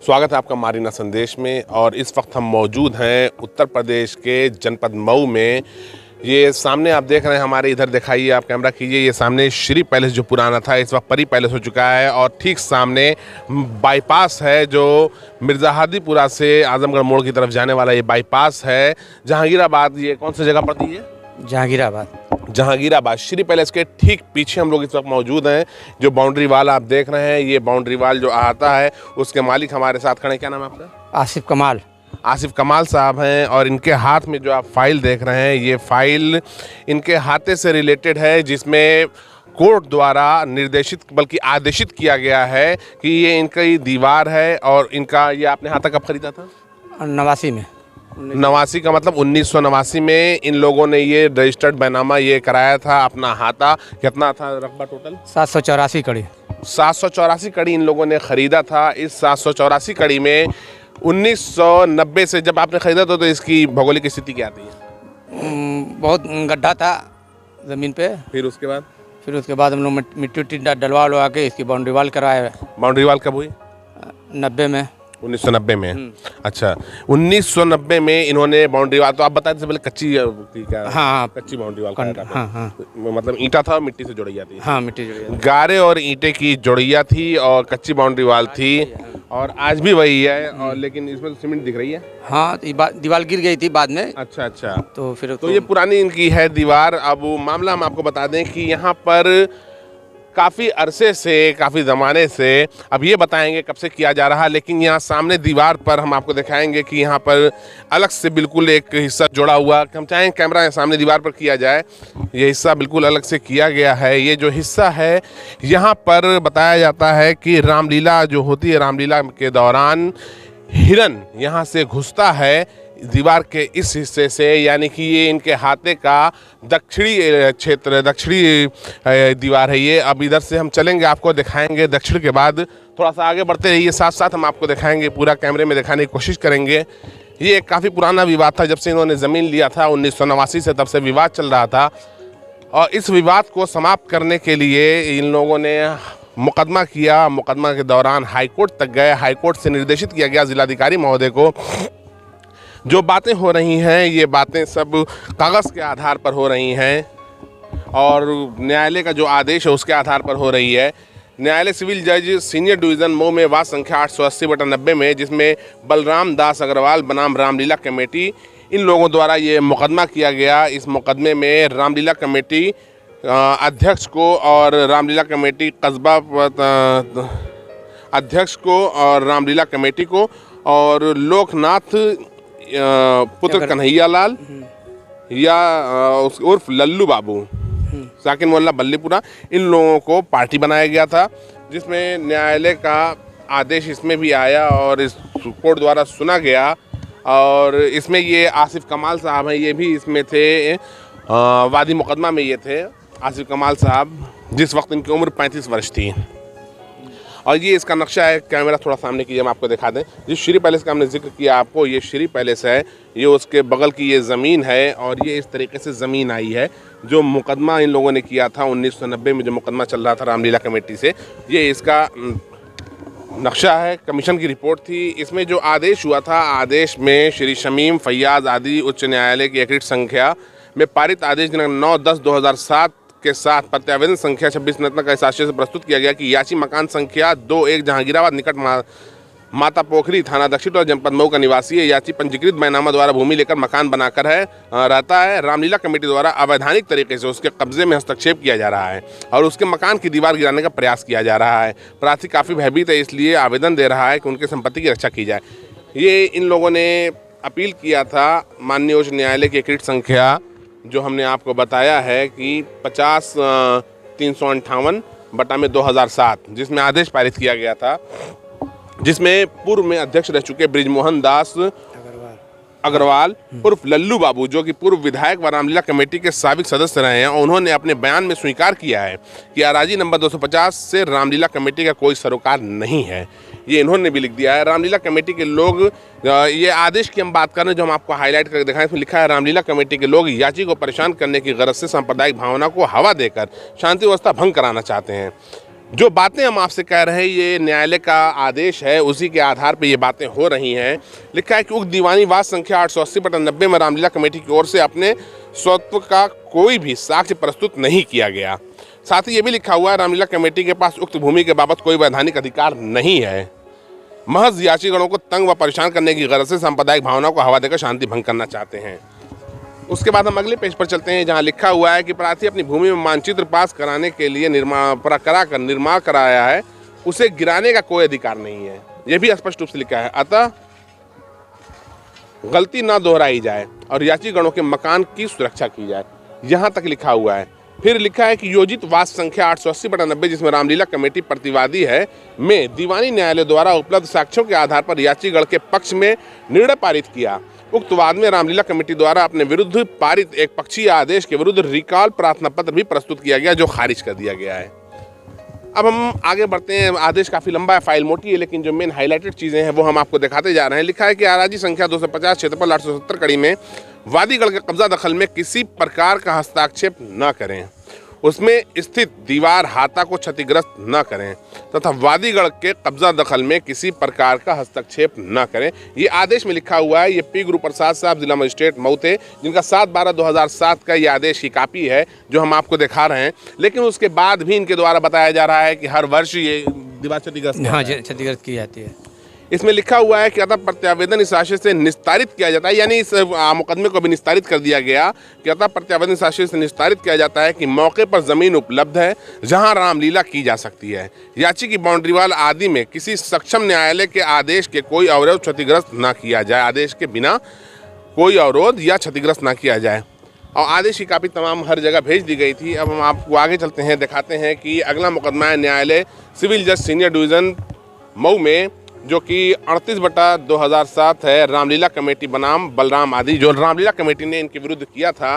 स्वागत है आपका मारीना संदेश में। और इस वक्त हम मौजूद हैं उत्तर प्रदेश के जनपद मऊ में। ये सामने आप देख रहे हैं, हमारे इधर दिखाइए, आप कैमरा कीजिए। ये सामने श्री पैलेस जो पुराना था इस वक्त परी पैलेस हो चुका है। और ठीक सामने बाईपास है जो मिर्ज़ाहादीपुरा से आजमगढ़ मोड़ की तरफ जाने वाला ये बाईपास है। जहांगीराबाद, ये कौन सी जगह पड़ती है? जहांगीराबाद। श्री पैलेस के ठीक पीछे हम लोग इस वक्त मौजूद हैं। जो बाउंड्री वाल आप देख रहे हैं, ये बाउंड्री वाल जो आता है उसके मालिक हमारे साथ खड़े हैं। क्या नाम है आपका? आसिफ कमाल साहब हैं। और इनके हाथ में जो आप फाइल देख रहे हैं, ये फाइल इनके हाथे से रिलेटेड है, जिसमें कोर्ट द्वारा निर्देशित बल्कि आदेशित किया गया है कि ये इनकी दीवार है। और इनका ये आपने हाथा कब खरीदा था? 89 का मतलब 1989 में इन लोगों ने ये रजिस्टर्ड बैनामा ये कराया था अपना हाथा। कितना था रकबा टोटल? 784 कड़ी। 784 कड़ी इन लोगों ने खरीदा था। इस 784 कड़ी में 1990 से जब आपने खरीदा तो इसकी भौगोलिक स्थिति क्या थी? बहुत गड्ढा था ज़मीन पे। फिर उसके बाद हम लोग मिट्टी डलवा के इसकी बाउंड्री वाल कराया। बाउंड्री वाल कब हुई? 1990 में। अच्छा, 1990 में इन्होंने बाउंड्री वाल, तो आप बताए थे पहले कच्ची थी क्या? हाँ, कच्ची बाउंड्री वाल कराया था। हाँ। मतलब ईंटा था और मिट्टी से जोड़िया थी। हाँ, मिट्टी जोड़िया, गारे और ईंटे की जोड़िया थी और कच्ची बाउंड्री वाल थी। और आज भी वही है। और लेकिन इसमें तो सीमेंट दिख रही है। हाँ, दीवार गिर गई थी बाद में। अच्छा। तो फिर तो ये पुरानी इनकी है दीवार। अब मामला हम आपको बता दें कि यहाँ पर काफ़ी अरसे से, काफ़ी ज़माने से, अब ये बताएंगे कब से किया जा रहा है, लेकिन यहाँ सामने दीवार पर हम आपको दिखाएंगे कि यहाँ पर अलग से बिल्कुल एक हिस्सा जुड़ा हुआ, हम चाहें कैमरा सामने दीवार पर किया जाए, ये हिस्सा बिल्कुल अलग से किया गया है। ये जो हिस्सा है यहाँ पर बताया जाता है कि रामलीला जो होती है, रामलीला के दौरान हिरन यहाँ से घुसता है दीवार के इस हिस्से से। यानी कि ये इनके हाथे का दक्षिणी क्षेत्र, दक्षिणी दीवार है ये। अब इधर से हम चलेंगे, आपको दिखाएंगे दक्षिण के बाद। थोड़ा सा आगे बढ़ते रहिए, साथ साथ हम आपको दिखाएंगे, पूरा कैमरे में दिखाने की कोशिश करेंगे। ये काफ़ी पुराना विवाद था, जब से इन्होंने ज़मीन लिया था 1989 से, तब से विवाद चल रहा था। और इस विवाद को समाप्त करने के लिए इन लोगों ने मुकदमा किया। मुकदमा के दौरान हाईकोर्ट तक गए। हाईकोर्ट से निर्देशित किया गया जिलाधिकारी महोदय को, जो बातें हो रही हैं ये बातें सब कागज़ के आधार पर हो रही हैं और न्यायालय का जो आदेश है उसके आधार पर हो रही है। न्यायालय सिविल जज सीनियर डिवीज़न मऊ में वाद संख्या 880/90 में, जिसमें बलराम दास अग्रवाल बनाम रामलीला कमेटी, इन लोगों द्वारा ये मुकदमा किया गया। इस मुकदमे में रामलीला कमेटी अध्यक्ष को और रामलीला कमेटी कस्बा अध्यक्ष को और रामलीला कमेटी को और लोकनाथ पुत्र कन्हैया लाल या उर्फ लल्लू बाबू, साकिन मोहल्ला बल्लीपुरा, इन लोगों को पार्टी बनाया गया था। जिसमें न्यायालय का आदेश इसमें भी आया और इस कोर्ट द्वारा सुना गया। और इसमें ये आसिफ कमाल साहब हैं, ये भी इसमें थे, वादी मुकदमा में ये थे आसिफ कमाल साहब, जिस वक्त इनकी उम्र 35 वर्ष थी। और ये इसका नक्शा है, कैमरा थोड़ा सामने कीजिए, हम आपको दिखा दें। जिस श्री पैलेस का हमने जिक्र किया आपको, ये श्री पैलेस है, ये उसके बगल की ये ज़मीन है। और ये इस तरीके से ज़मीन आई है। जो मुकदमा इन लोगों ने किया था 1990 में, जो मुकदमा चल रहा था रामलीला कमेटी से, ये इसका नक्शा है। कमीशन की रिपोर्ट थी। इसमें जो आदेश हुआ था, आदेश में श्री शमीम फैयाज आदि उच्च न्यायालय की एकरिट संख्या में पारित आदेश दिनांक 9/10/2007 के साथ प्रत्यावेदन संख्या 26 का साक्ष्य से प्रस्तुत किया गया कि याची मकान संख्या 21 जहांगीराबाद निकट माता पोखरी थाना दक्षिण और जनपद मऊ का निवासी है। याची पंजीकृत बैनामा द्वारा भूमि लेकर मकान बनाकर रहता है। रामलीला कमेटी द्वारा अवैधानिक तरीके से उसके कब्जे में हस्तक्षेप किया जा रहा है और उसके मकान की दीवार गिराने का प्रयास किया जा रहा है। प्रार्थी काफ़ी भयभीत है, इसलिए आवेदन दे रहा है कि उनकी संपत्ति की रक्षा की जाए। ये इन लोगों ने अपील किया था माननीय उच्च न्यायालय की एकरिट संख्या, जो हमने आपको बताया है कि 50/358/2007, जिसमें आदेश पारित किया गया था, जिसमें पूर्व में अध्यक्ष रह चुके बृजमोहन दास अग्रवाल उर्फ लल्लू बाबू, जो कि पूर्व विधायक व रामलीला कमेटी के साबिक सदस्य रहे हैं, और उन्होंने अपने बयान में स्वीकार किया है कि अराजी नंबर 250 से रामलीला कमेटी का कोई सरोकार नहीं है। ये इन्होंने भी लिख दिया है। रामलीला कमेटी के लोग, ये आदेश की हम बात कर रहे हैं जो हम आपको हाईलाइट करके दिखाएं, इसमें लिखा है रामलीला कमेटी के लोग याची को परेशान करने की गरज से सांप्रदायिक भावना को हवा देकर शांति व्यवस्था भंग कराना चाहते हैं। जो बातें हम आपसे कह रहे हैं ये न्यायालय का आदेश है, उसी के आधार पर ये बातें हो रही हैं। लिखा है कि उक्त दीवानी वाद संख्या 880/90 में रामलीला कमेटी की ओर से अपने स्वत्व का कोई भी साक्ष्य प्रस्तुत नहीं किया गया। साथ ही ये भी लिखा हुआ है रामलीला कमेटी के पास उक्त भूमि के बाबत कोई वैधानिक अधिकार नहीं है, महज याचिगणों को तंग व परेशान करने की गरज से सांप्रदायिक भावनाओं को हवा देकर शांति भंग करना चाहते हैं। उसके बाद हम अगले पेज पर चलते हैं, जहां लिखा हुआ है कि प्रार्थी अपनी भूमि में मानचित्र पास कराने के लिए निर्माण कराया है, उसे गिराने का कोई अधिकार नहीं है। यह भी स्पष्ट रूप से लिखा है। अतः गलती न दोहराई जाए और याचिगणों के मकान की सुरक्षा की जाए, यहाँ तक लिखा हुआ है। फिर लिखा है कि योजित वाद संख्या 880/90 जिसमें रामलीला कमेटी प्रतिवादी है में दीवानी न्यायालय द्वारा उपलब्ध साक्ष्यों के आधार पर याचिगण के पक्ष में निर्णय पारित किया। उक्त वाद में रामलीला कमेटी द्वारा अपने विरुद्ध पारित एक पक्षीय आदेश के विरुद्ध रिकॉल प्रार्थना पत्र भी प्रस्तुत किया गया, जो खारिज कर दिया गया है। अब हम आगे बढ़ते हैं। आदेश काफ़ी लंबा है, फाइल मोटी है, लेकिन जो मेन हाईलाइटेड चीज़ें हैं वो हम आपको दिखाते जा रहे हैं। लिखा है कि आराजी संख्या 250 क्षेत्रफल 870 कड़ी में वादीगढ़ के कब्जा दखल में किसी प्रकार का हस्ताक्षेप न करें, उसमें स्थित दीवार हाता को क्षतिग्रस्त न करें तथा वादीगढ़ के कब्जा दखल में किसी प्रकार का हस्तक्षेप न करें। ये आदेश में लिखा हुआ है। ये पी गुरु प्रसाद साहब जिला मजिस्ट्रेट मऊ थे, जिनका 7/12/2007 का ये आदेश की कापी है जो हम आपको दिखा रहे हैं। लेकिन उसके बाद भी इनके द्वारा बताया जा रहा है कि हर वर्ष ये दीवार क्षतिग्रस्त की जाती है। इसमें लिखा हुआ है कि अतः प्रत्यावेदन इस आशय से निस्तारित किया जाता है, यानी इस मुकदमे को भी निस्तारित कर दिया गया कि अतः प्रत्यावेदन इस आशय से निस्तारित किया जाता है कि मौके पर जमीन उपलब्ध है जहां रामलीला की जा सकती है। याची की बाउंड्री वाल आदि में किसी सक्षम न्यायालय के आदेश के कोई अवरोध क्षतिग्रस्त न किया जाए, आदेश के बिना कोई अवरोध या क्षतिग्रस्त न किया जाए। और आदेश की कापी तमाम हर जगह भेज दी गई थी। अब हम आपको आगे चलते हैं, दिखाते हैं कि अगला मुकदमा है न्यायालय सिविल जज सीनियर डिवीज़न मऊ में, जो कि 38/2007 है। रामलीला कमेटी बनाम बलराम आदि, जो रामलीला कमेटी ने इनके विरुद्ध किया था।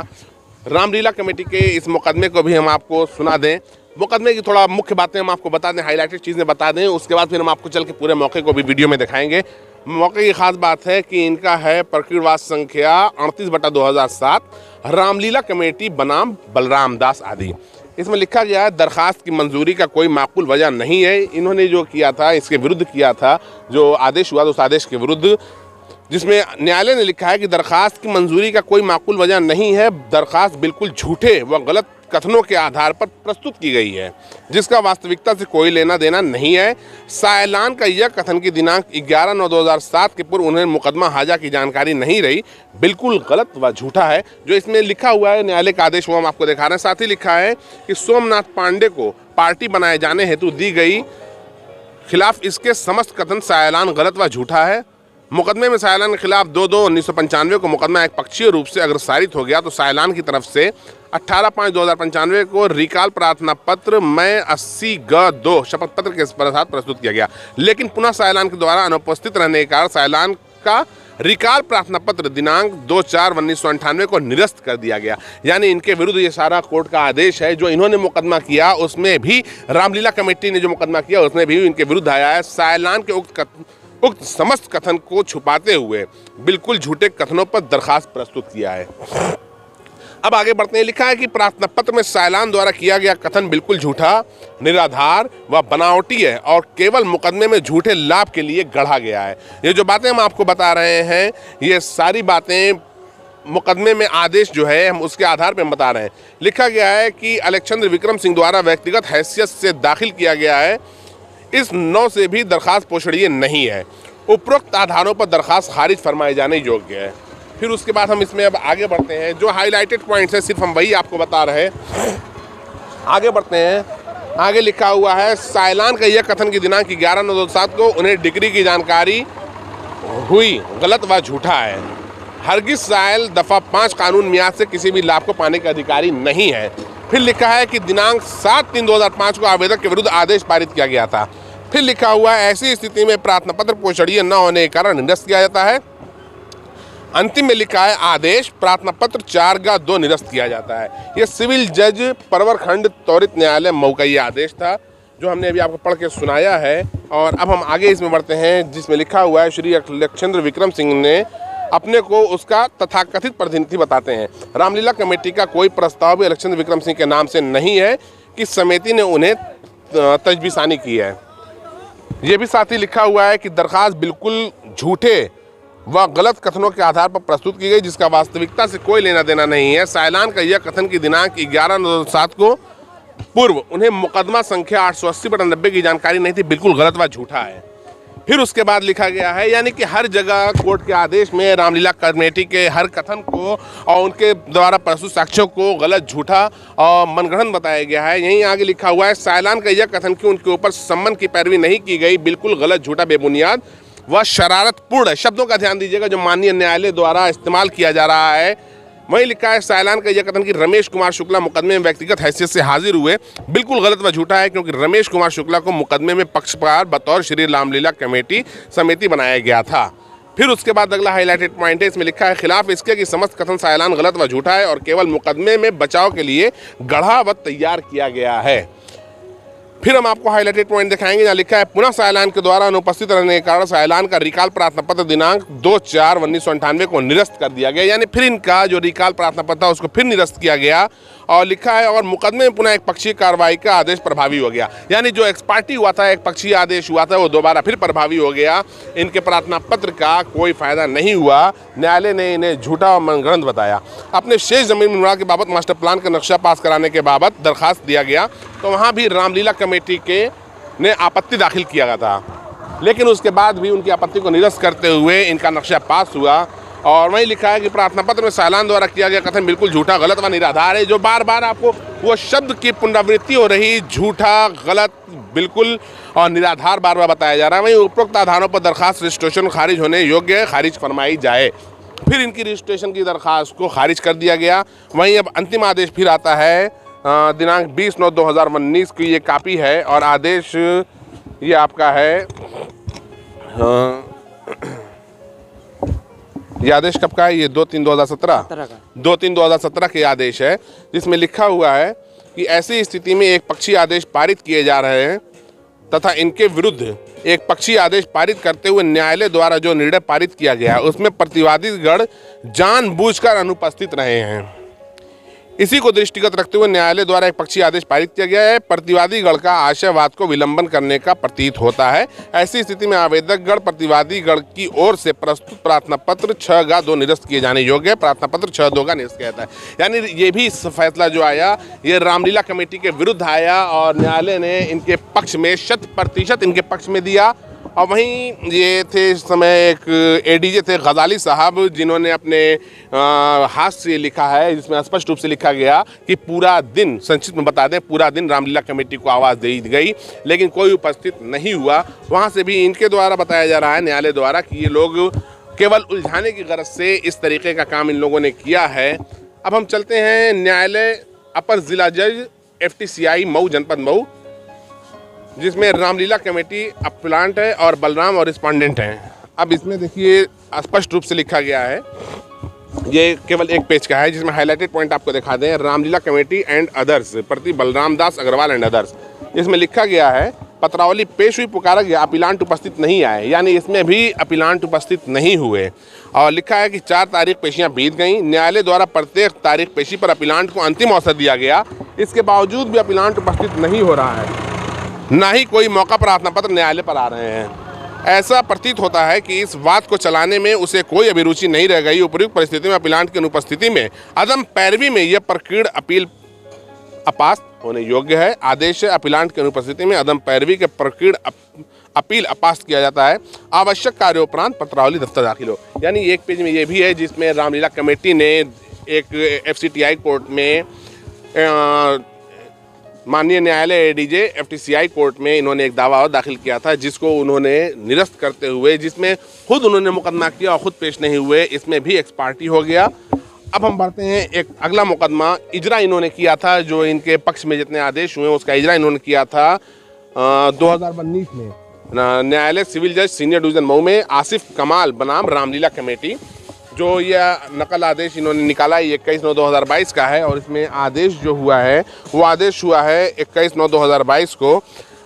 रामलीला कमेटी के इस मुकदमे को भी हम आपको सुना दें। मुकदमे की थोड़ा मुख्य बातें हम आपको बता दें, हाईलाइटेड चीज़ें बता दें, उसके बाद फिर हम आपको चल के पूरे मौके को भी वीडियो में दिखाएंगे। मौके की खास बात है कि इनका है प्रकृतवाद संख्या 38/2007 रामलीला कमेटी बनाम बलराम दास आदि। इसमें लिखा गया है दरखास्त की मंजूरी का कोई माकूल वजह नहीं है। इन्होंने जो किया था इसके विरुद्ध किया था, जो आदेश हुआ उस आदेश के विरुद्ध, जिसमें न्यायालय ने लिखा है कि दरखास्त की मंजूरी का कोई माकूल वजह नहीं है, दरखास्त बिल्कुल झूठे व गलत कथनों के आधार पर प्रस्तुत की गई है जिसका वास्तविकता से कोई लेना देना नहीं है। सायलान का यह कथन की दिनांक 11/9/2007 के पूर्व उन्हें मुकदमा हाजा की जानकारी नहीं रही, बिल्कुल गलत व झूठा है। जो इसमें लिखा हुआ है न्यायालय का आदेश वो हम आपको दिखा रहे हैं। साथ ही लिखा है कि सोमनाथ पांडे को पार्टी बनाए जाने हेतु दी गई खिलाफ इसके समस्त कथन सायलान गलत व झूठा है। मुकदमे में सायलान के खिलाफ 2/2/1995 को मुकदमा एक पक्षीय रूप से अग्रसारित हो गया, तो सायलान की तरफ से 18/5/2095 को रिकॉल प्रार्थना पत्र में 80/2 शपथ पत्र के साथ प्रस्तुत किया गया। लेकिन पुनः सायलान के द्वारा अनुपस्थित रहने के कारण सायलान का रिकॉल प्रार्थना पत्र दिनांक 2/4/1998 को निरस्त कर दिया गया। यानी इनके विरुद्ध ये सारा कोर्ट का आदेश है। जो इन्होंने मुकदमा किया उसमें भी, रामलीला कमेटी ने जो मुकदमा किया उसमें भी इनके विरुद्ध आया है। सायलान के उक्त समस्त कथन को छुपाते हुए बिल्कुल झूठे कथनों पर दरखास्त प्रस्तुत किया है। अब आगे बढ़ते हैं। लिखा है कि प्रार्थना पत्र में सायलान द्वारा किया गया कथन बिल्कुल झूठा, निराधार व बनावटी है और केवल मुकदमे में झूठे लाभ के लिए गढ़ा गया है। ये जो बातें हम आपको बता रहे हैं, ये सारी बातें मुकदमे में आदेश जो है हम उसके आधार पर हम बता रहे हैं। लिखा गया है कि अलेक्जेंद्र विक्रम सिंह द्वारा व्यक्तिगत हैसियत से दाखिल किया गया है, इस 9 से भी दरखास्त पोषणीय नहीं है। उपरोक्त आधारों पर दरखास्त खारिज फरमाए जाने योग्य है। फिर उसके बाद हम इसमें अब आगे बढ़ते हैं। जो हाईलाइटेड पॉइंट्स है सिर्फ हम वही आपको बता रहे हैं। आगे बढ़ते हैं। आगे लिखा हुआ है सायलान का यह कथन की दिनांक 11/9/2007 को उन्हें डिग्री की जानकारी हुई गलत व झूठा है। हरगिज सायल दफ़ा 5 कानून मियाद से किसी भी लाभ को पाने का अधिकारी नहीं है। फिर लिखा है कि दिनांक 7/3/2005 को आवेदक के विरुद्ध आदेश पारित किया गया था। फिर लिखा हुआ है ऐसी स्थिति में प्रार्थना पत्र पोषणीय न होने के कारण निरस्त किया जाता है। अंतिम में लिखा है आदेश प्रार्थना पत्र 4/2 निरस्त किया जाता है। यह सिविल जज परवर खंड त्वरित न्यायालय मऊ का ये आदेश था जो हमने अभी आपको पढ़ के सुनाया है। और अब हम आगे इसमें बढ़ते हैं, जिसमें लिखा हुआ है श्री अलेक्जेंद्र विक्रम सिंह ने अपने को उसका तथाकथित प्रतिनिधि बताते हैं। रामलीला कमेटी का कोई प्रस्ताव भी अलेक्जेंद्र विक्रम सिंह के नाम से नहीं है कि समिति ने उन्हें तजबीसानी की है। ये भी साथ ही लिखा हुआ है कि दरख्वास्त बिल्कुल झूठे व गलत कथनों के आधार पर प्रस्तुत की गई, जिसका वास्तविकता से कोई लेना देना नहीं है। साइलान का यह कथन की दिनांक 11/9/2007 को पूर्व उन्हें मुकदमा संख्या 880/90 की जानकारी नहीं थी, बिल्कुल गलत व झूठा है। फिर उसके बाद लिखा गया है, यानी कि हर जगह कोर्ट के आदेश में रामलीला कमेटी के हर कथन को और उनके द्वारा प्रस्तुत साक्ष्यों को गलत, झूठा और मनगढ़ंत बताया गया है। यहीं आगे लिखा हुआ है, साइलान का यह कथन कि उनके ऊपर सम्मन की पैरवी नहीं की गई बिल्कुल गलत, झूठा, बेबुनियाद व शरारतपूर्ण है। शब्दों का ध्यान दीजिएगा जो माननीय न्यायालय द्वारा इस्तेमाल किया जा रहा है। वहीं लिखा है, साइलान का यह कथन कि रमेश कुमार शुक्ला मुकदमे में व्यक्तिगत हैसियत से हाजिर हुए बिल्कुल गलत व झूठा है, क्योंकि रमेश कुमार शुक्ला को मुकदमे में पक्षकार बतौर श्री रामलीला कमेटी समिति बनाया गया था। फिर उसके बाद अगला हाईलाइटेड पॉइंट है, इसमें लिखा है, खिलाफ इसके कि समस्त कथन साइलान गलत व झूठा है और केवल मुकदमे में बचाव के लिए गढ़ा व तैयार किया गया है। फिर हम आपको हाईलाइटेड पॉइंट दिखाएंगे, जहाँ लिखा है, पुनः साइलान के द्वारा अनुपस्थित रहने के कारण साइलान का रिकॉल प्रार्थना पत्र दिनांक 2/4/1998 को निरस्त कर दिया गया। यानी फिर इनका जो रिकॉल प्रार्थना पत्र था उसको फिर निरस्त किया गया और लिखा है, और मुकदमे में पुनः एक पक्षीय कार्रवाई का आदेश प्रभावी हो गया। यानी जो एक्स पार्टी हुआ था, एक पक्षीय आदेश हुआ था, वो दोबारा फिर प्रभावी हो गया। इनके प्रार्थना पत्र का कोई फायदा नहीं हुआ। न्यायालय ने इन्हें झूठा और मनगढ़ंत बताया। अपने शेष जमीन निर्माण के बाबत मास्टर प्लान का नक्शा पास कराने के बाबत दरखास्त दिया गया, तो वहाँ भी रामलीला कमेटी के ने आपत्ति दाखिल किया गया था, लेकिन उसके बाद भी उनकी आपत्ति को निरस्त करते हुए इनका नक्शा पास हुआ। और वहीं लिखा है कि प्रार्थना पत्र में साइलान द्वारा किया गया कथन बिल्कुल झूठा, गलत व निराधार है। जो बार बार आपको वो शब्द की पुनरावृत्ति हो रही, झूठा, गलत, बिल्कुल और निराधार बार बार बताया जा रहा है। वहीं उपरोक्त आधारों पर दरखास्त रजिस्ट्रेशन खारिज होने योग्य है, खारिज फरमाई जाए। फिर इनकी रजिस्ट्रेशन की दरखास्त को खारिज कर दिया गया। वहीं अब अंतिम आदेश फिर आता है, दिनांक 20/9/2019 की ये कापी है और आदेश ये आपका है, ये आदेश कब का है? ये 2/3/2017 2/3/2017 के आदेश है, जिसमें लिखा हुआ है कि ऐसी स्थिति में एक पक्षीय आदेश पारित किए जा रहे हैं तथा इनके विरुद्ध एक पक्षीय आदेश पारित करते हुए न्यायालय द्वारा जो निर्णय पारित किया गया उसमें प्रतिवादीगण जानबूझकर अनुपस्थित रहे हैं। इसी को दृष्टिगत रखते हुए न्यायालय द्वारा एक पक्षीय आदेश पारित किया गया है। प्रतिवादीगण का आशयवाद को विलंबन करने का प्रतीत होता है। ऐसी स्थिति में आवेदकगण प्रतिवादीगण की ओर से प्रस्तुत प्रार्थना पत्र 6/2 निरस्त किए जाने योग्य है। प्रार्थना पत्र 6/2 का निरस्त किया जाता है। यानी ये भी फैसला जो आया ये रामलीला कमेटी के विरुद्ध आया और न्यायालय ने इनके पक्ष में 100% इनके पक्ष में दिया। और वहीं ये थे इस समय एक एडीजे थे गजाली साहब, जिन्होंने अपने हाथ से लिखा है, जिसमें स्पष्ट रूप से लिखा गया कि पूरा दिन, संक्षिप्त में बता दें, पूरा दिन रामलीला कमेटी को आवाज़ दी गई लेकिन कोई उपस्थित नहीं हुआ। वहाँ से भी इनके द्वारा बताया जा रहा है न्यायालय द्वारा कि ये लोग केवल उलझाने की गरज से इस तरीके का काम इन लोगों ने किया है। अब हम चलते हैं न्यायालय अपर जिला जज FTCI मऊ, जनपद मऊ, जिसमें रामलीला कमेटी अपलांट है और बलराम और रिस्पॉन्डेंट हैं। अब इसमें देखिए स्पष्ट रूप से लिखा गया है, ये केवल एक पेज का है, जिसमें हाईलाइटेड पॉइंट आपको दिखा दें, रामलीला कमेटी एंड अदर्स प्रति बलराम दास अग्रवाल एंड अदर्स। इसमें लिखा गया है, पत्रावली पेश हुई, पुकारा गया, अपीलांट उपस्थित नहीं आए, यानी इसमें भी अपीलांट उपस्थित नहीं हुए। और लिखा है कि 4 तारीख पेशियां बीत गई। न्यायालय द्वारा प्रत्येक तारीख पेशी पर अपीलांट को अंतिम अवसर दिया गया, इसके बावजूद भी अपीलांट उपस्थित नहीं हो रहा है, ना ही कोई मौका प्रार्थना पत्र न्यायालय पर आ रहे हैं। ऐसा प्रतीत होता है कि इस बात को चलाने में उसे कोई अभिरुचि नहीं रह गई। उपयुक्त परिस्थिति में अपीलांट की अनुपस्थिति में अदम पैरवी में यह प्रकीर्ण अपील अपास्त होने योग्य है। आदेश है, अपीलांट की अनुपस्थिति में अदम पैरवी के प्रकीर्ण अपील अपास्त किया जाता है। आवश्यक कार्योपरांत पत्रावली दफ्तर दाखिल हो। यानी एक पेज में ये भी है, जिसमें रामलीला कमेटी ने एक FCTI कोर्ट में माननीय न्यायालय एडीजे FTCI कोर्ट में इन्होंने एक दावा और दाखिल किया था, जिसको उन्होंने निरस्त करते हुए, जिसमें खुद उन्होंने मुकदमा किया और खुद पेश नहीं हुए, इसमें भी एक्स पार्टी हो गया। अब हम बढ़ते हैं एक अगला मुकदमा, इजरा इन्होंने किया था, जो इनके पक्ष में जितने आदेश हुए उसका इजरा इन्होंने किया था 2019 में न्यायालय सिविल जज सीनियर डिवीजन मऊ में आसिफ कमाल बनाम रामलीला कमेटी। जो यह नकल आदेश इन्होंने निकाला है 21/9/2022 का है और इसमें आदेश जो हुआ है वो आदेश हुआ है 21/9/2022 को,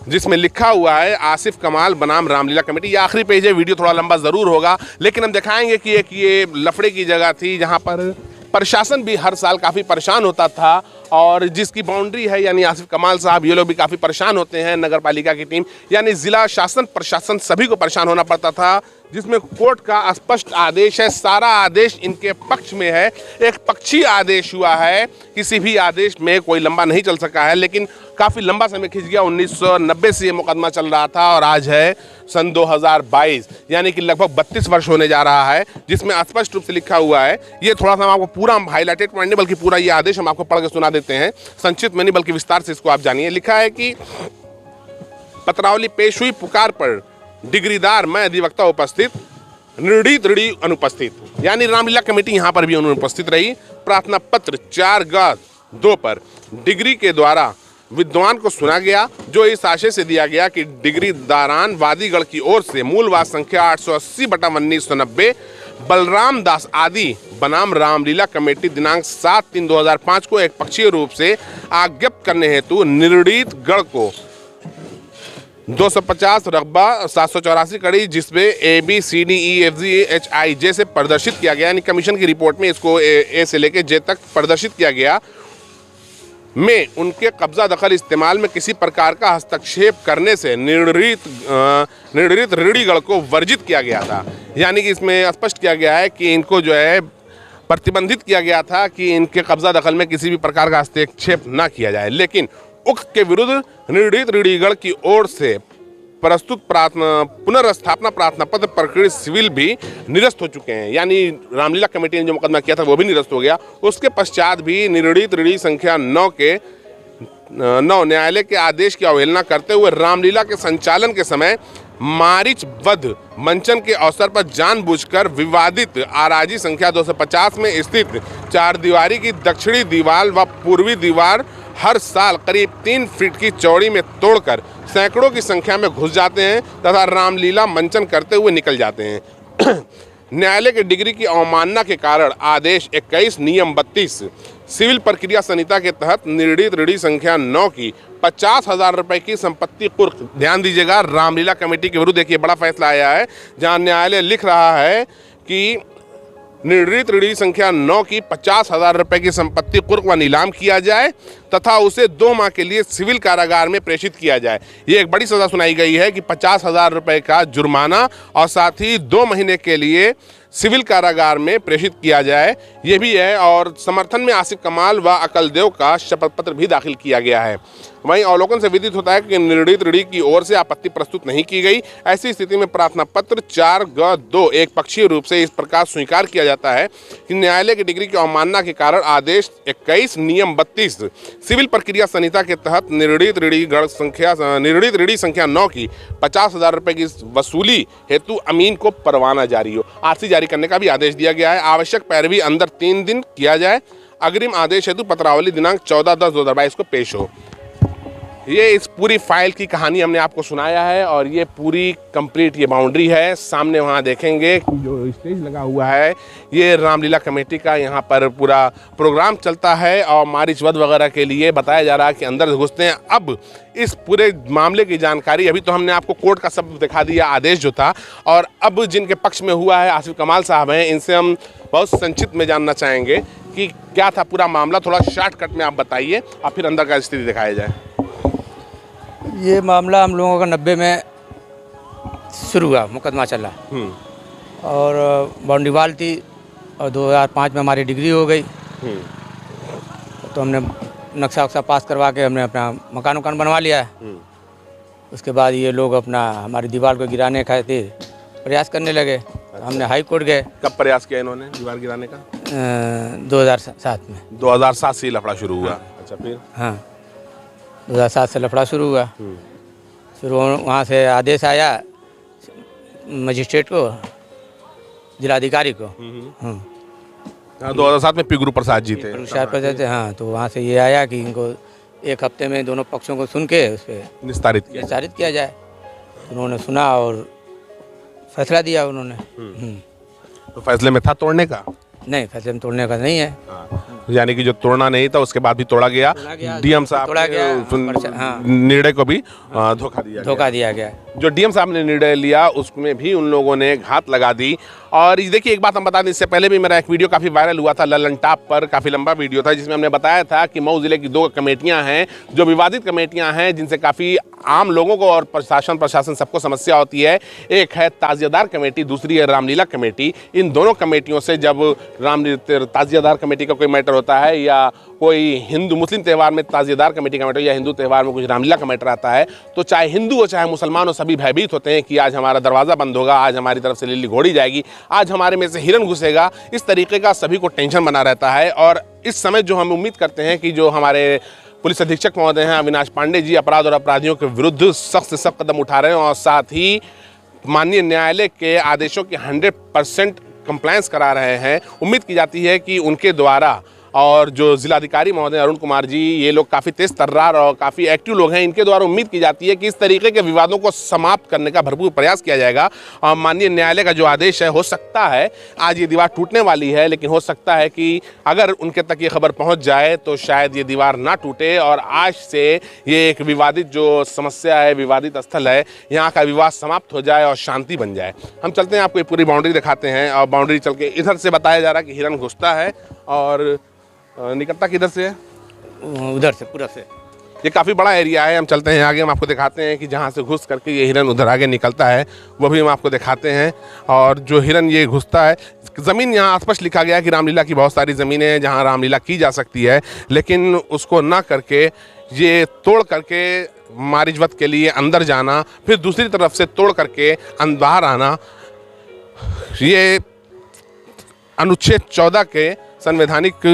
जिसमें लिखा हुआ है आसिफ कमाल बनाम रामलीला कमेटी। ये आखिरी पेज है, वीडियो थोड़ा लंबा ज़रूर होगा, लेकिन हम दिखाएंगे कि एक ये लफड़े की जगह थी जहाँ पर प्रशासन भी हर साल काफ़ी परेशान होता था और जिसकी बाउंड्री है यानी आसिफ कमाल साहब, ये लोग भी काफ़ी परेशान होते हैं। नगर पालिका की टीम यानी जिला शासन प्रशासन सभी को परेशान होना पड़ता था, जिसमें कोर्ट का स्पष्ट आदेश है, सारा आदेश इनके पक्ष में है। एक पक्षी आदेश हुआ है, किसी भी आदेश में कोई लंबा नहीं चल सका है, लेकिन काफ़ी लंबा समय खिंच गया। 1990 से ये मुकदमा चल रहा था और आज है सन 2022, यानी कि लगभग 32 वर्ष होने जा रहा है, जिसमें स्पष्ट रूप से लिखा हुआ है। ये थोड़ा सा हम आपको पूरा हाईलाइटेड पॉइंट नहीं बल्कि पूरा ये आदेश हम आपको पढ़ के सुना देते हैं, संक्षिप्त में नहीं बल्कि विस्तार से इसको आप जानिए। लिखा है कि पत्रावली पेश हुई, पुकार पर डिग्रीदार मैं अधिवक्ता उपस्थित, निर्णीत ऋणी अनुपस्थित, यानी रामलीला कमेटी यहाँ पर भी अनुपस्थित रही। प्रार्थना पत्र 4/2 पर डिग्री के द्वारा विद्वान को सुना गया, जो इस आशय से दिया गया कि डिग्री दारान वादीगढ़ की ओर से मूलवाद संख्या 880/1990 बलराम दास आदि बनाम रामलीला कमेटी दिनांक 7/3/2005 को एक पक्षीय रूप से आज्ञप्त करने हेतु निर्णीत गढ़ को 250 रकबा 784 कड़ी, जिसमें ABCDEFGHIJ से प्रदर्शित किया गया, यानी कमीशन की रिपोर्ट में इसको ए से लेकर जे तक प्रदर्शित किया गया, में उनके कब्जा दखल इस्तेमाल में किसी प्रकार का हस्तक्षेप करने से निर्णीत ऋणीगढ़ को वर्जित किया गया था। यानी कि इसमें स्पष्ट किया गया है कि इनको जो है प्रतिबंधित किया गया था कि इनके कब्जा दखल में किसी भी प्रकार का हस्तक्षेप न किया जाए, लेकिन उक्त के विरुद्ध निर्णीत ऋणीगढ़ की ओर से प्रस्तुत पुनर्स्थापना प्रार्थना पत्र प्रकृति सिविल भी निरस्त हो चुके हैं, यानी रामलीला कमेटी ने जो मुकदमा किया था वो भी निरस्त हो गया। उसके पश्चात भी निर्णीत ऋणी संख्या 9 न्यायालय के आदेश की अवहेलना करते हुए रामलीला के संचालन के समय मारिच वध मंचन के अवसर पर जानबूझकर विवादित आराजी संख्या 250 में स्थित 4 दीवारी की दक्षिणी दीवार व पूर्वी दीवार हर साल करीब 3 फीट की चौड़ी में तोड़कर सैकड़ों की संख्या में घुस जाते हैं तथा रामलीला मंचन करते हुए निकल जाते हैं। न्यायालय की डिग्री की अवमानना के कारण आदेश 21 नियम 32 सिविल प्रक्रिया संहिता के तहत निर्णीत ऋणी संख्या 9 की 50,000 रुपए की संपत्ति कुर्क, ध्यान दीजिएगा, रामलीला कमेटी के विरुद्ध देखिए बड़ा फैसला आया है, जहां न्यायालय लिख रहा है कि निर्णीत ऋणी संख्या 9 की 50,000 रुपए की संपत्ति कुर्क व नीलाम किया जाए तथा उसे 2 माह के लिए सिविल कारागार में प्रेषित किया जाए। ये एक बड़ी सजा सुनाई गई है कि 50,000 रुपए का जुर्माना और साथ ही 2 महीने के लिए सिविल कारागार में प्रेषित किया जाए, ये भी है। और समर्थन में आसिफ कमाल व अकलदेव का शपथ पत्र भी दाखिल किया गया है। वहीं अवलोकन से विदित होता है कि निर्णीत ऋणी की ओर से आपत्ति प्रस्तुत नहीं की गई। ऐसी स्थिति में प्रार्थना पत्र 4/2 एक पक्षीय रूप से इस प्रकार स्वीकार किया जाता है कि न्यायालय की डिग्री की अवमानना के कारण आदेश 21 नियम 32 सिविल प्रक्रिया संहिता के तहत निर्णीत ऋणी संख्या 9 की 50,000 रुपए की वसूली हेतु अमीन को परवाना जारी हो, आरसी जारी करने का भी आदेश दिया गया है। आवश्यक पैरवी अंदर 3 दिन किया जाए। अग्रिम आदेश हेतु पत्रावली दिनांक 14/10/2022 को पेश हो। ये इस पूरी फाइल की कहानी हमने आपको सुनाया है और ये पूरी कंप्लीट ये बाउंड्री है। सामने वहाँ देखेंगे जो स्टेज लगा हुआ है, ये रामलीला कमेटी का यहाँ पर पूरा प्रोग्राम चलता है और मारिच वध वगैरह के लिए बताया जा रहा है कि अंदर घुसते हैं। अब इस पूरे मामले की जानकारी, अभी तो हमने आपको कोर्ट का सब दिखा दिया, आदेश जो था, और अब जिनके पक्ष में हुआ है आसिफ कमाल साहब हैं, इनसे हम बहुत संक्षिप्त में जानना चाहेंगे कि क्या था पूरा मामला। थोड़ा शॉर्टकट में आप बताइए और फिर अंदर का स्थिति दिखाया जाए। ये मामला हम लोगों का 90 में शुरू हुआ, मुकदमा चला और बाउंड्री वाल थी और 2005 में हमारी डिग्री हो गई। तो हमने नक्शा वक्शा पास करवा के हमने अपना मकान बनवा लिया है। उसके बाद ये लोग अपना हमारी दीवार को गिराने खातिर प्रयास करने लगे। तो हमने हाई कोर्ट गए। कब प्रयास किया इन्होंने दीवार गिराने का? 2007 में। 2007 से लफड़ा शुरू हुआ। अच्छा, फिर? हाँ, 2007 से लफड़ा शुरू हुआ। फिर वहाँ से आदेश आया मजिस्ट्रेट को, जिलाधिकारी को। 2007 में पी गुरु प्रसाद जी थे। हाँ, तो वहाँ से ये आया कि इनको 1 हफ्ते में दोनों पक्षों को सुन के उस पर निस्तारित किया जाए। उन्होंने सुना और फैसला दिया उन्होंने। तो फैसले में था तोड़ने का? नहीं, फैसले में तोड़ने का नहीं है। यानी कि जो तोड़ना नहीं था उसके बाद भी तोड़ा गया। डीएम साहब तोड़ा गया, निर्णय को भी धोखा दिया गया। जो डीएम साहब ने निर्णय लिया उसमें भी उन लोगों ने घात लगा दी। और ये देखिए, एक बात हम बता दें, इससे पहले भी मेरा एक वीडियो काफ़ी वायरल हुआ था ललन टॉप पर, काफ़ी लंबा वीडियो था जिसमें हमने बताया था कि मऊ ज़िले की 2 कमेटियां हैं जो विवादित कमेटियां हैं, जिनसे काफ़ी आम लोगों को और प्रशासन सबको समस्या होती है। एक है ताजियादार कमेटी, दूसरी है रामलीला कमेटी। इन दोनों कमेटियों से जब ताजियादार कमेटी का कोई मैटर होता है या कोई हिंदू मुस्लिम त्यौहार में ताजियादार कमेटी का मैटर या हिंदू त्यौहार में कुछ रामलीला का मैटर आता है, तो चाहे हिंदू हो चाहे मुसलमान हो, सभी भयभीत होते हैं कि आज हमारा दरवाज़ा बंद होगा, आज हमारी तरफ से लिल्ली घोड़ी जाएगी, आज हमारे में से हिरन घुसेगा। इस तरीके का सभी को टेंशन बना रहता है। और इस समय जो हम उम्मीद करते हैं कि जो हमारे पुलिस अधीक्षक महोदय हैं अविनाश पांडे जी अपराध और अपराधियों के विरुद्ध सख्त से सख्त कदम उठा रहे हैं और साथ ही माननीय न्यायालय के आदेशों की 100% कंप्लायंस करा रहे हैं। उम्मीद की जाती है कि उनके द्वारा, और जो जिलाधिकारी महोदय अरुण कुमार जी, ये लोग काफ़ी तेज तर्रार और काफ़ी एक्टिव लोग हैं, इनके द्वारा उम्मीद की जाती है कि इस तरीके के विवादों को समाप्त करने का भरपूर प्रयास किया जाएगा। और माननीय न्यायालय का जो आदेश है, हो सकता है आज ये दीवार टूटने वाली है, लेकिन हो सकता है कि अगर उनके तक ये खबर पहुंच जाए तो शायद ये दीवार ना टूटे और आज से ये एक विवादित जो समस्या है, विवादित स्थल है, यहाँ का विवाद समाप्त हो जाए और शांति बन जाए। हम चलते हैं, आपको पूरी बाउंड्री दिखाते हैं। और बाउंड्री चल के इधर से बताया जा रहा है कि हिरन घुसता है और निकलता किधर से है? उधर से, पूरा से। ये काफ़ी बड़ा एरिया है। हम चलते हैं आगे, हम आपको दिखाते हैं कि जहाँ से घुस करके ये हिरन उधर आगे निकलता है, वो भी हम आपको दिखाते हैं। और जो हिरन ये घुसता है, ज़मीन यहाँ स्पष्ट लिखा गया है कि रामलीला की बहुत सारी ज़मीनें हैं जहाँ रामलीला की जा सकती है, लेकिन उसको ना करके ये तोड़ करके मारिजवत के लिए अंदर जाना, फिर दूसरी तरफ से तोड़ करके बाहर आना, ये अनुच्छेद 14 के संवैधानिक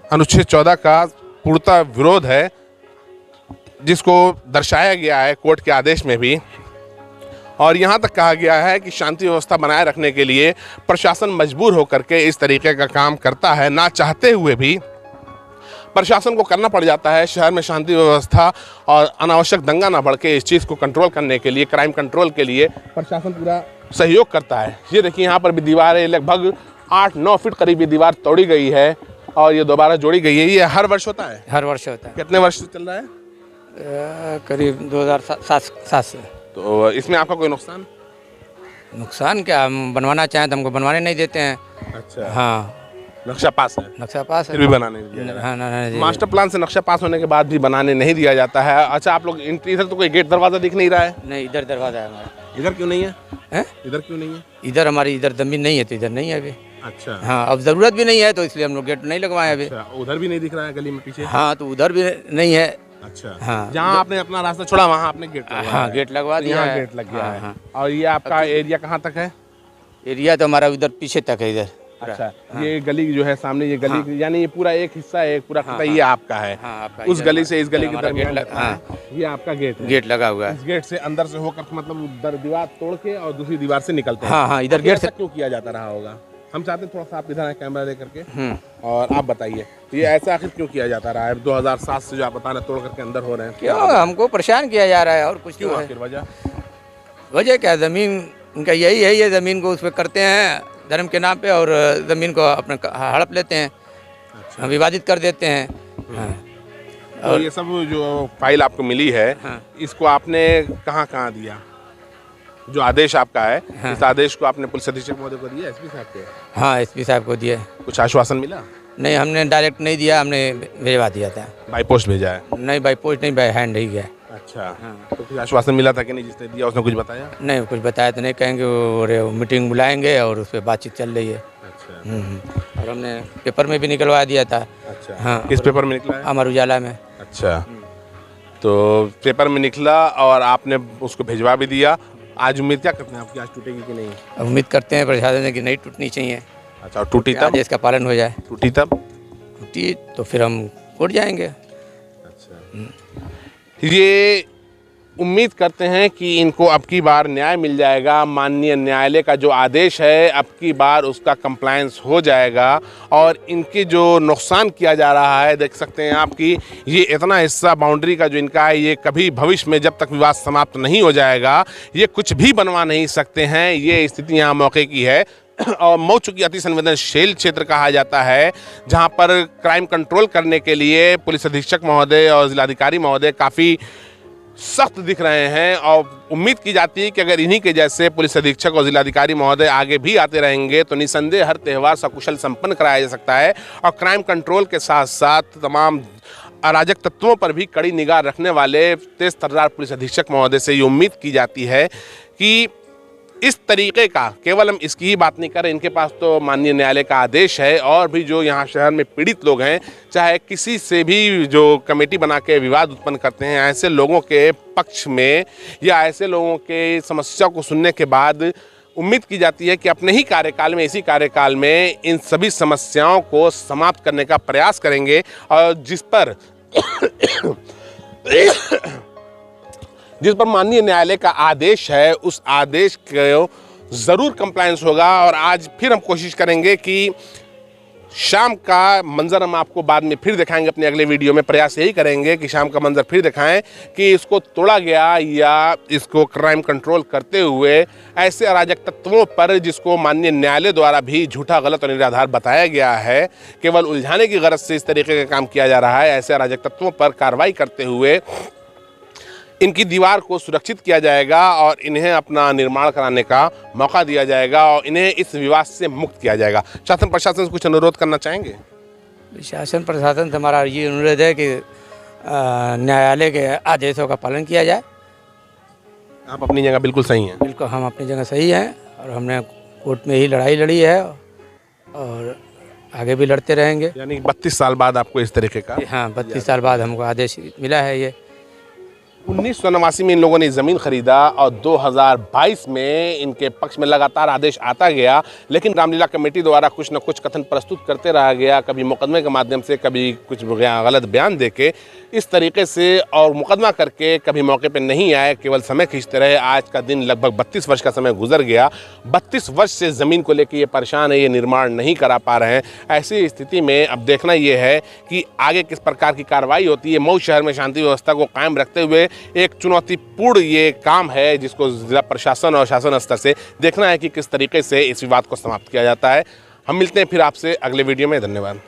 अनुच्छेद 14 का पूर्णतः विरोध है, जिसको दर्शाया गया है कोर्ट के आदेश में भी। और यहाँ तक कहा गया है कि शांति व्यवस्था बनाए रखने के लिए प्रशासन मजबूर होकर के इस तरीके का काम करता है, ना चाहते हुए भी प्रशासन को करना पड़ जाता है। शहर में शांति व्यवस्था और अनावश्यक दंगा ना बढ़ के इस चीज़ को कंट्रोल करने के लिए, क्राइम कंट्रोल के लिए प्रशासन पूरा सहयोग करता है। ये देखिए, यहाँ पर भी दीवारें लगभग 8-9 फीट करीब ये दीवार तोड़ी गई है और ये दोबारा जोड़ी गई है। ये हर वर्ष होता है? हर वर्ष होता है। कितने वर्ष से चल रहा है? करीब 2007 से। तो इसमें आपका कोई नुकसान क्या? हम बनवाना चाहें तो हमको बनवाने नहीं देते हैं। अच्छा। हाँ, नक्शा पास है? नक्शा पास है, फिर भी बनाने नहीं दिया। हाँ, नहीं, मास्टर प्लान से नक्शा पास होने के बाद भी बनाने नहीं दिया जाता है। अच्छा, आप लोग इधर तो कोई गेट दरवाजा दिख नहीं रहा है? नहीं, इधर दरवाजा है हमारा। इधर क्यों नहीं है? हैं? इधर क्यों नहीं है? इधर हमारी इधर जमीन नहीं है तो इधर नहीं है अभी। अच्छा। हाँ, अब ज़रूरत भी नहीं है तो इसलिए हम लोग गेट नहीं लगवाए अभी। अच्छा, उधर भी नहीं दिख रहा है गली में पीछे? हाँ, तो उधर भी नहीं है। अच्छा। हाँ, जहाँ आपने अपना रास्ता छोड़ा वहाँ आपने गेट लगवाया? हाँ, गेट लगवा दिया है। गेट लग गया है। हाँ। और ये आपका एरिया कहाँ तक है? एरिया तो हमारा उधर पीछे तक है इधर। अच्छा। ये गली जो है सामने, ये गली यानी ये पूरा एक हिस्सा है, पूरा खत्ता ये आपका है? हाँ, आपका। उस गली से इस गली के दरमियान ये आपका गेट है? गेट लगा हुआ है। इस गेट से अंदर से होकर मतलब दीवार तोड़ के और दूसरी दीवार से निकलते हैं? हाँ, इधर गेट से। क्यों किया जाता रहा होगा? हम चाहते हैं थोड़ा सा आप इधर आए कैमरा लेकर के और आप बताइए ये ऐसा आखिर क्यों किया जाता रहा है? 2007 से जो आप बता रहे तोड़ करके अंदर हो रहे हैं, क्यों? हमको परेशान किया जा रहा है और कुछ क्यों? आखिर वजह क्या? ज़मीन इनका यही है, ये ज़मीन को उस पर करते हैं धर्म के नाम पे और ज़मीन को अपने हड़प लेते हैं। अच्छा। विवादित कर देते हैं। हाँ। और ये सब जो फाइल आपको मिली है, हाँ। इसको आपने कहाँ दिया? जो आदेश आपका है, हाँ। इस आदेश को आपने पुलिस अधीक्षक महोदय को दिया, एसपी साहब को? हाँ, एसपी साहब को दिया। कुछ आश्वासन मिला? नहीं, हमने डायरेक्ट नहीं दिया, हमने भिजवा दिया था। बाई पोस्ट भेजा है? नहीं, बाई पोस्ट नहीं, बाई हैंड ही गया। अच्छा। हाँ। तो कुछ आश्वासन मिला था कि नहीं? जिसने दिया उसने कुछ बताया? नहीं, कुछ बताया तो नहीं। कहेंगे वो मीटिंग बुलाएंगे और उस पर बातचीत चल रही है। अच्छा। और हमने पेपर में भी निकलवा दिया था। अच्छा। हाँ। किस पेपर में निकला है? अमर उजाला में। अच्छा। तो पेपर में निकला और आपने उसको भिजवा भी दिया। आज उम्मीद क्या करते हैं आपकी, आज टूटेगी कि नहीं? उम्मीद करते हैं प्रशासन की नहीं टूटनी चाहिए। अच्छा, और टूटी तब? आदेश का पालन हो जाए। टूटी तब? टूटी तो फिर हम कोर्ट जाएंगे। अच्छा। ये उम्मीद करते हैं कि इनको अब की बार न्याय मिल जाएगा। माननीय न्यायालय का जो आदेश है अब की बार उसका कंप्लायंस हो जाएगा और इनके जो नुकसान किया जा रहा है, देख सकते हैं आप कि ये इतना हिस्सा बाउंड्री का जो इनका है, ये कभी भविष्य में जब तक विवाद समाप्त नहीं हो जाएगा ये कुछ भी बनवा नहीं सकते हैं। ये स्थिति यहाँ मौके की है। और मऊ चूंकि अति संवेदनशील क्षेत्र कहा जाता है, जहां पर क्राइम कंट्रोल करने के लिए पुलिस अधीक्षक महोदय और जिलाधिकारी महोदय काफ़ी सख्त दिख रहे हैं और उम्मीद की जाती है कि अगर इन्हीं के जैसे पुलिस अधीक्षक और जिलाधिकारी महोदय आगे भी आते रहेंगे तो निसंदेह हर त्यौहार सकुशल संपन्न कराया जा सकता है और क्राइम कंट्रोल के साथ साथ तमाम अराजक तत्वों पर भी कड़ी निगाह रखने वाले तेज तर्रार पुलिस अधीक्षक महोदय से ये उम्मीद की जाती है कि इस तरीके का, केवल हम इसकी ही बात नहीं कर रहे, इनके पास तो माननीय न्यायालय का आदेश है और भी जो यहाँ शहर में पीड़ित लोग हैं, चाहे किसी से भी जो कमेटी बना के विवाद उत्पन्न करते हैं, ऐसे लोगों के पक्ष में या ऐसे लोगों के समस्या को सुनने के बाद उम्मीद की जाती है कि अपने ही कार्यकाल में, इसी कार्यकाल में इन सभी समस्याओं को समाप्त करने का प्रयास करेंगे और जिस पर माननीय न्यायालय का आदेश है उस आदेश को ज़रूर कंप्लायंस होगा। और आज फिर हम कोशिश करेंगे कि शाम का मंजर हम आपको बाद में फिर दिखाएंगे अपने अगले वीडियो में। प्रयास यही करेंगे कि शाम का मंजर फिर दिखाएं कि इसको तोड़ा गया या इसको क्राइम कंट्रोल करते हुए ऐसे अराजक तत्वों पर जिसको माननीय न्यायालय द्वारा भी झूठा, गलत और निराधार बताया गया है, केवल उलझाने की गरज से इस तरीके का काम किया जा रहा है, ऐसे अराजक तत्वों पर कार्रवाई करते हुए इनकी दीवार को सुरक्षित किया जाएगा और इन्हें अपना निर्माण कराने का मौका दिया जाएगा और इन्हें इस विवाद से मुक्त किया जाएगा। शासन प्रशासन से कुछ अनुरोध करना चाहेंगे? शासन प्रशासन से हमारा ये अनुरोध है कि न्यायालय के आदेशों का पालन किया जाए। आप अपनी जगह बिल्कुल सही हैं। बिल्कुल हम अपनी जगह सही हैं और हमने कोर्ट में ही लड़ाई लड़ी है और आगे भी लड़ते रहेंगे। यानी 32 साल बाद आपको इस तरीके का? हाँ, 32 साल बाद हमको आदेश मिला है। ये 1989 में इन लोगों ने ज़मीन खरीदा और 2022 में इनके पक्ष में लगातार आदेश आता गया, लेकिन रामलीला कमेटी द्वारा कुछ न कुछ कथन प्रस्तुत करते रहा गया, कभी मुकदमे के माध्यम से, कभी कुछ गलत बयान देके, इस तरीके से और मुकदमा करके कभी मौके पे नहीं आए, केवल समय खींचते रहे। आज का दिन लगभग 32 वर्ष का समय गुजर गया। 32 वर्ष से ज़मीन को लेकर ये परेशान है, ये निर्माण नहीं करा पा रहे हैं। ऐसी स्थिति में अब देखना ये है कि आगे किस प्रकार की कार्रवाई होती है। मऊ शहर में शांति व्यवस्था को कायम रखते हुए एक चुनौतीपूर्ण ये काम है जिसको जिला प्रशासन और शासन स्तर से देखना है कि किस तरीके से इस विवाद को समाप्त किया जाता है। हम मिलते हैं फिर आपसे अगले वीडियो में। धन्यवाद।